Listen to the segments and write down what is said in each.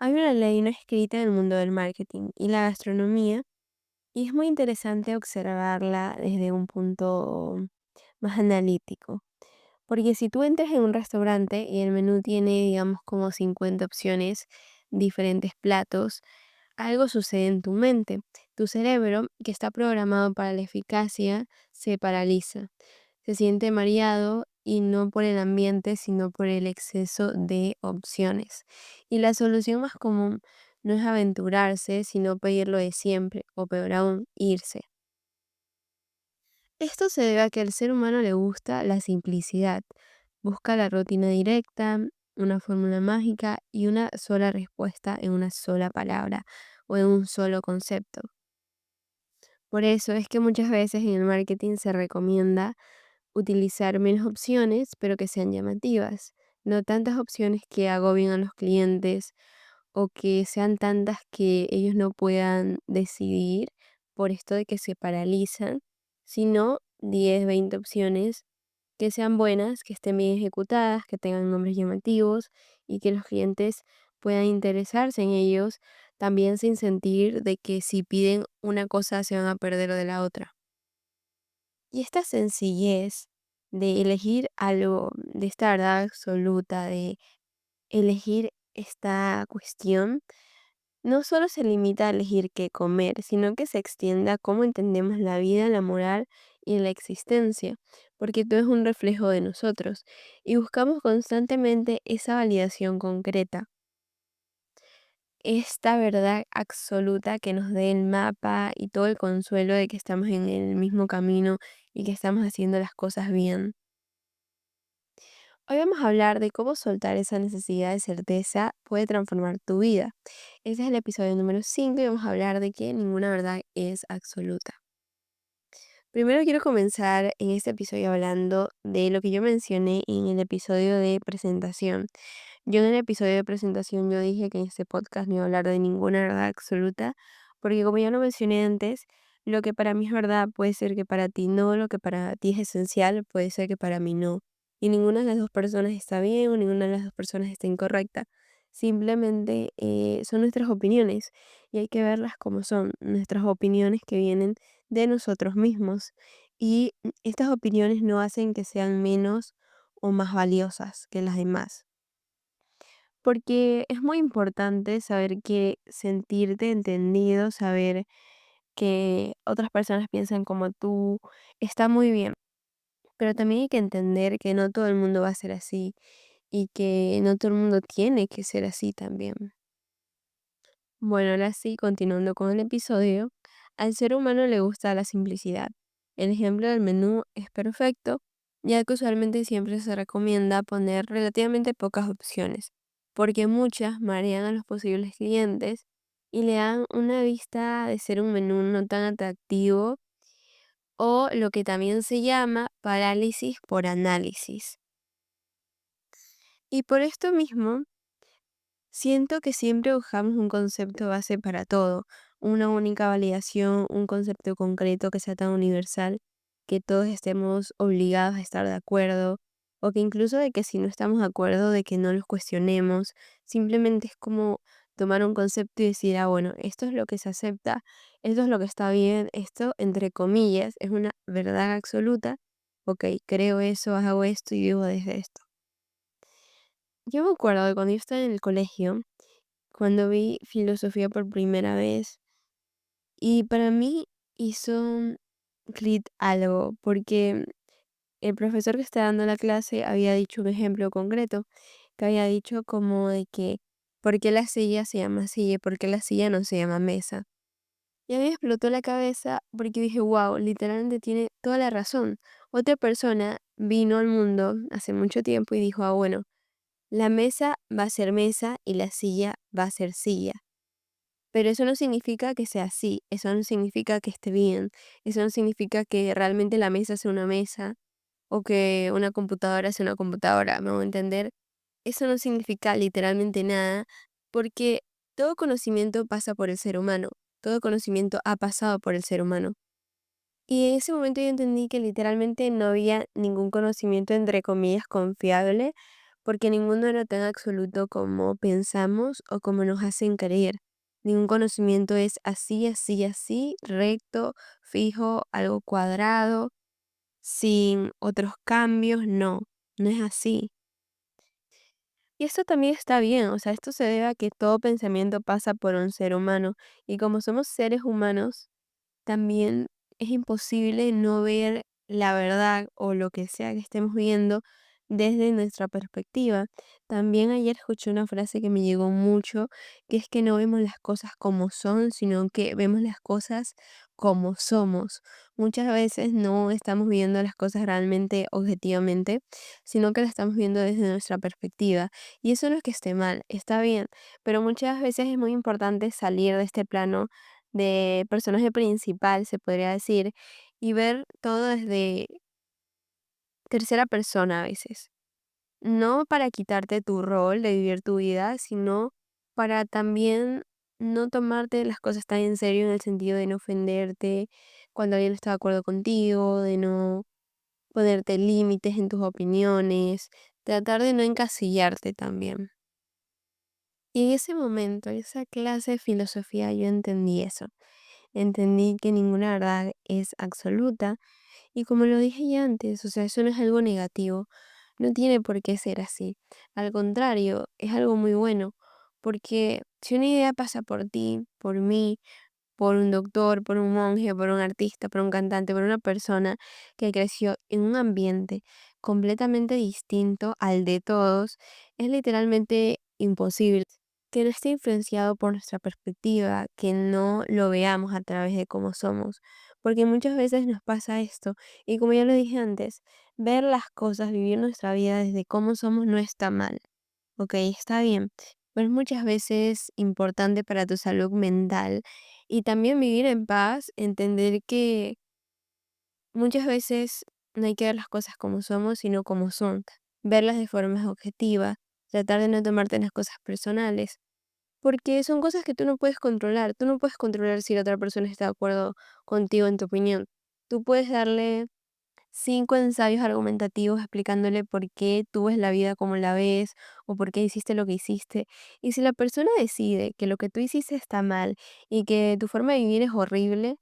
Hay una ley no escrita en el mundo del marketing y la gastronomía, y es muy interesante observarla desde un punto más analítico. Porque si tú entras en un restaurante y el menú tiene, digamos, como 50 opciones, diferentes platos, algo sucede en tu mente. Tu cerebro, que está programado para la eficacia, se paraliza. Se siente mareado y no por el ambiente, sino por el exceso de opciones. Y la solución más común no es aventurarse, sino pedir lo de siempre, o peor aún, irse. Esto se debe a que al ser humano le gusta la simplicidad. Busca la rutina directa, una fórmula mágica y una sola respuesta en una sola palabra o en un solo concepto. Por eso es que muchas veces en el marketing se recomienda utilizar menos opciones, pero que sean llamativas. No tantas opciones que agobien a los clientes o que sean tantas que ellos no puedan decidir por esto de que se paralizan, sino 10, 20 opciones que sean buenas, que estén bien ejecutadas, que tengan nombres llamativos y que los clientes puedan interesarse en ellos, también sin sentir de que si piden una cosa se van a perder de la otra. Y esta sencillez de elegir algo, de esta verdad absoluta, de elegir esta cuestión, no solo se limita a elegir qué comer, sino que se extiende a cómo entendemos la vida, la moral y la existencia, porque todo es un reflejo de nosotros y buscamos constantemente esa validación concreta, esta verdad absoluta que nos dé el mapa y todo el consuelo de que estamos en el mismo camino y que estamos haciendo las cosas bien. Hoy vamos a hablar de cómo soltar esa necesidad de certeza puede transformar tu vida. Este es el episodio número 5 y vamos a hablar de que ninguna verdad es absoluta. Primero quiero comenzar en este episodio hablando de lo que yo mencioné en el episodio de presentación. Yo en el episodio de presentación yo dije que en este podcast no iba a hablar de ninguna verdad absoluta, porque como ya lo mencioné antes, lo que para mí es verdad puede ser que para ti no, lo que para ti es esencial puede ser que para mí no. Y ninguna de las dos personas está bien o ninguna de las dos personas está incorrecta. Simplemente son nuestras opiniones y hay que verlas como son, nuestras opiniones que vienen de nosotros mismos. Y estas opiniones no hacen que sean menos o más valiosas que las demás. Porque es muy importante saber que sentirte entendido, saber que otras personas piensan como tú, está muy bien. Pero también hay que entender que no todo el mundo va a ser así y que no todo el mundo tiene que ser así también. Bueno, ahora sí, continuando con el episodio, al ser humano le gusta la simplicidad. El ejemplo del menú es perfecto, ya que usualmente siempre se recomienda poner relativamente pocas opciones, porque muchas marean a los posibles clientes y le dan una vista de ser un menú no tan atractivo o lo que también se llama parálisis por análisis. Y por esto mismo, siento que siempre buscamos un concepto base para todo, una única validación, un concepto concreto que sea tan universal que todos estemos obligados a estar de acuerdo, o que incluso de que si no estamos de acuerdo, de que no los cuestionemos, simplemente es como tomar un concepto y decir, ah, bueno, esto es lo que se acepta, esto es lo que está bien, esto, entre comillas, es una verdad absoluta, ok, creo eso, hago esto y vivo desde esto. Yo me acuerdo de cuando yo estaba en el colegio, cuando vi filosofía por primera vez y para mí hizo un clic algo, porque el profesor que estaba dando la clase había dicho un ejemplo concreto, que había dicho como de que, ¿por qué la silla se llama silla y por qué la silla no se llama mesa? Y a mí me explotó la cabeza porque dije, wow, literalmente tiene toda la razón. Otra persona vino al mundo hace mucho tiempo y dijo, ah, bueno, la mesa va a ser mesa y la silla va a ser silla. Pero eso no significa que sea así, eso no significa que esté bien, eso no significa que realmente la mesa sea una mesa o que una computadora sea una computadora, ¿me voy a entender? Eso no significa literalmente nada porque todo conocimiento pasa por el ser humano, todo conocimiento ha pasado por el ser humano. Y en ese momento yo entendí que literalmente no había ningún conocimiento entre comillas confiable porque ninguno era tan absoluto como pensamos o como nos hacen creer. Ningún conocimiento es así, así, así, recto, fijo, algo cuadrado, sin otros cambios, no, no es así. Y esto también está bien, o sea, esto se debe a que todo pensamiento pasa por un ser humano y como somos seres humanos, también es imposible no ver la verdad o lo que sea que estemos viendo desde nuestra perspectiva. También ayer escuché una frase que me llegó mucho, que es que no vemos las cosas como son, sino que vemos las cosas como somos. Muchas veces no estamos viendo las cosas realmente objetivamente, sino que las estamos viendo desde nuestra perspectiva. Y eso no es que esté mal, está bien, pero muchas veces es muy importante salir de este plano de personaje principal, se podría decir, y ver todo desde tercera persona a veces. No para quitarte tu rol de vivir tu vida, sino para también no tomarte las cosas tan en serio en el sentido de no ofenderte cuando alguien no está de acuerdo contigo, de no ponerte límites en tus opiniones, tratar de no encasillarte también. Y en ese momento, en esa clase de filosofía, yo entendí eso. Entendí que ninguna verdad es absoluta y como lo dije ya antes, o sea, eso no es algo negativo, no tiene por qué ser así. Al contrario, es algo muy bueno, porque si una idea pasa por ti, por mí, por un doctor, por un monje, por un artista, por un cantante, por una persona que creció en un ambiente completamente distinto al de todos, es literalmente imposible que no esté influenciado por nuestra perspectiva, que no lo veamos a través de cómo somos, porque muchas veces nos pasa esto, y como ya lo dije antes, ver las cosas, vivir nuestra vida desde cómo somos no está mal, ok, está bien, pero es muchas veces importante para tu salud mental y también vivir en paz, entender que muchas veces no hay que ver las cosas como somos, sino como son, verlas de forma objetiva, tratar de no tomarte las cosas personales porque son cosas que tú no puedes controlar. Tú no puedes controlar si la otra persona está de acuerdo contigo en tu opinión. Tú puedes darle 5 ensayos argumentativos explicándole por qué tú ves la vida como la ves o por qué hiciste lo que hiciste. Y si la persona decide que lo que tú hiciste está mal y que tu forma de vivir es horrible,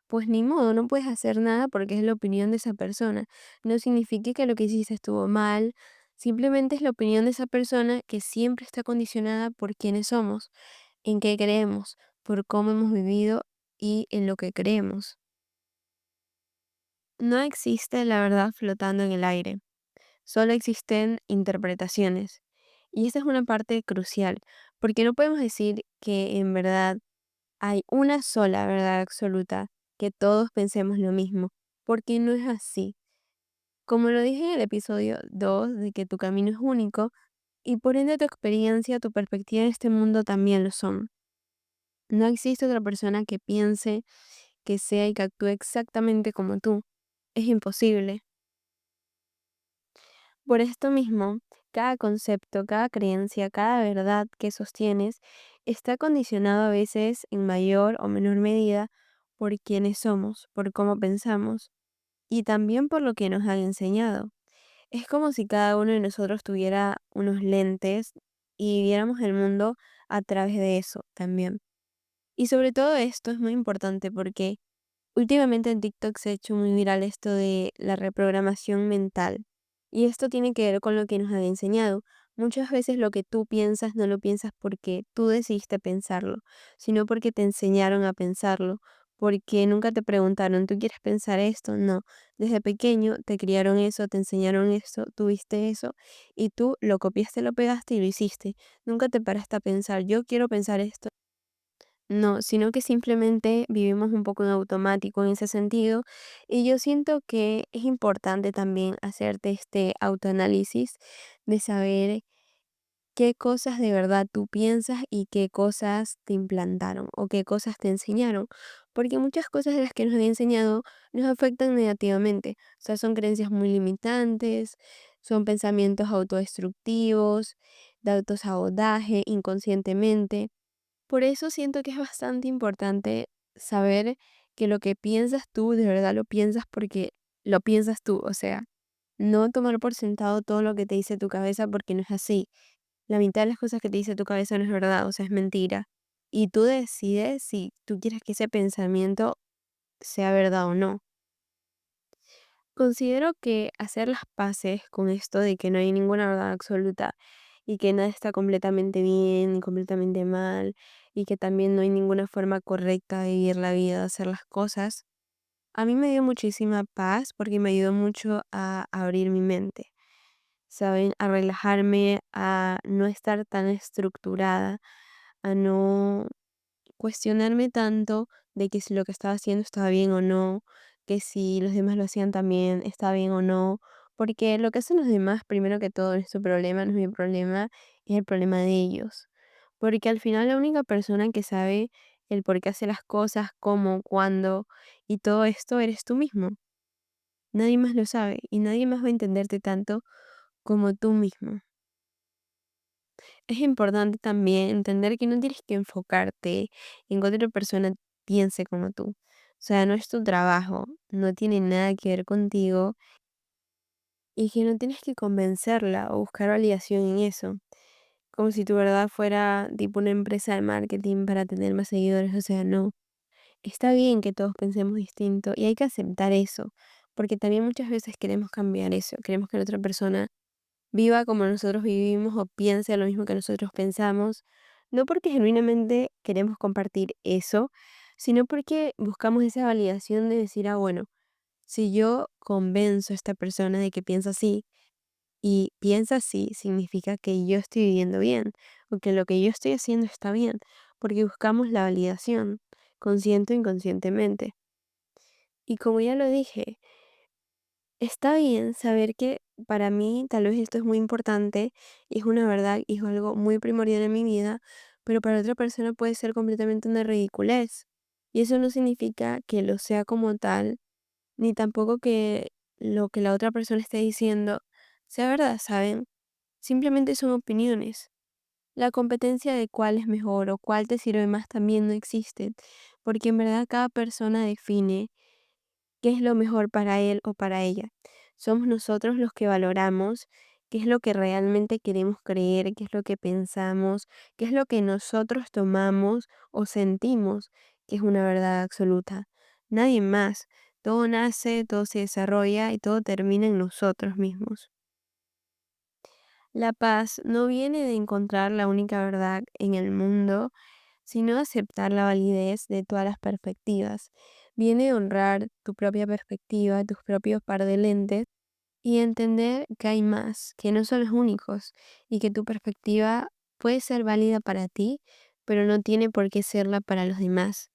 pues ni modo, no puedes hacer nada porque es la opinión de esa persona. No significa que lo que hiciste estuvo mal, simplemente es la opinión de esa persona que siempre está condicionada por quiénes somos, en qué creemos, por cómo hemos vivido y en lo que creemos. No existe la verdad flotando en el aire, solo existen interpretaciones. Y esta es una parte crucial, porque no podemos decir que en verdad hay una sola verdad absoluta, que todos pensemos lo mismo, porque no es así. Como lo dije en el episodio 2 de que tu camino es único y por ende tu experiencia, tu perspectiva en este mundo también lo son. No existe otra persona que piense, que sea y que actúe exactamente como tú. Es imposible. Por esto mismo, cada concepto, cada creencia, cada verdad que sostienes está condicionado a veces en mayor o menor medida por quiénes somos, por cómo pensamos y también por lo que nos han enseñado. Es como si cada uno de nosotros tuviera unos lentes y viéramos el mundo a través de eso también. Y sobre todo esto es muy importante porque últimamente en TikTok se ha hecho muy viral esto de la reprogramación mental. Y esto tiene que ver con lo que nos han enseñado. Muchas veces lo que tú piensas no lo piensas porque tú decidiste pensarlo, sino porque te enseñaron a pensarlo, porque nunca te preguntaron, ¿tú quieres pensar esto? No. Desde pequeño te criaron eso, te enseñaron eso, tuviste eso y tú lo copiaste, lo pegaste y lo hiciste. Nunca te paraste a pensar, yo quiero pensar esto. No, sino que simplemente vivimos un poco en automático en ese sentido. Y yo siento que es importante también hacerte este autoanálisis de saber qué cosas de verdad tú piensas y qué cosas te implantaron o qué cosas te enseñaron. Porque muchas cosas de las que nos han enseñado nos afectan negativamente. O sea, son creencias muy limitantes, son pensamientos autodestructivos, de autosabotaje inconscientemente. Por eso siento que es bastante importante saber que lo que piensas tú, de verdad lo piensas porque lo piensas tú, o sea, no tomar por sentado todo lo que te dice tu cabeza porque no es así. La mitad de las cosas que te dice tu cabeza no es verdad, o sea, es mentira. Y tú decides si tú quieres que ese pensamiento sea verdad o no. Considero que hacer las paces con esto de que no hay ninguna verdad absoluta y que nada está completamente bien ni completamente mal y que también no hay ninguna forma correcta de vivir la vida, de hacer las cosas, a mí me dio muchísima paz porque me ayudó mucho a abrir mi mente, ¿saben? A relajarme, a no estar tan estructurada, a no cuestionarme tanto de que si lo que estaba haciendo estaba bien o no, que si los demás lo hacían también está bien o no, porque lo que hacen los demás, primero que todo, no es su problema, no es mi problema, es el problema de ellos. Porque al final la única persona que sabe el por qué hace las cosas, cómo, cuándo y todo esto eres tú mismo. Nadie más lo sabe y nadie más va a entenderte tanto como tú mismo. Es importante también entender que no tienes que enfocarte en que otra persona piense como tú. O sea, no es tu trabajo, no tiene nada que ver contigo y que no tienes que convencerla o buscar validación en eso. Como si tu verdad fuera tipo una empresa de marketing para tener más seguidores. O sea, no. Está bien que todos pensemos distinto y hay que aceptar eso, porque también muchas veces queremos cambiar eso, queremos que la otra persona viva como nosotros vivimos o piense lo mismo que nosotros pensamos, no porque genuinamente queremos compartir eso, sino porque buscamos esa validación de decir, ah, bueno, si yo convenzo a esta persona de que piensa así y piensa así, significa que yo estoy viviendo bien o que lo que yo estoy haciendo está bien, porque buscamos la validación, consciente o inconscientemente. Y como ya lo dije, está bien saber que para mí tal vez esto es muy importante, es una verdad y es algo muy primordial en mi vida, pero para otra persona puede ser completamente una ridiculez. Y eso no significa que lo sea como tal, ni tampoco que lo que la otra persona esté diciendo sea verdad, ¿saben? Simplemente son opiniones. La competencia de cuál es mejor o cuál te sirve más también no existe, porque en verdad cada persona define qué es lo mejor para él o para ella. Somos nosotros los que valoramos qué es lo que realmente queremos creer, qué es lo que pensamos, qué es lo que nosotros tomamos o sentimos que es una verdad absoluta. Nadie más. Todo nace, todo se desarrolla y todo termina en nosotros mismos. La paz no viene de encontrar la única verdad en el mundo, sino aceptar la validez de todas las perspectivas. Viene de honrar tu propia perspectiva, tus propios par de lentes y entender que hay más, que no son los únicos y que tu perspectiva puede ser válida para ti, pero no tiene por qué serla para los demás.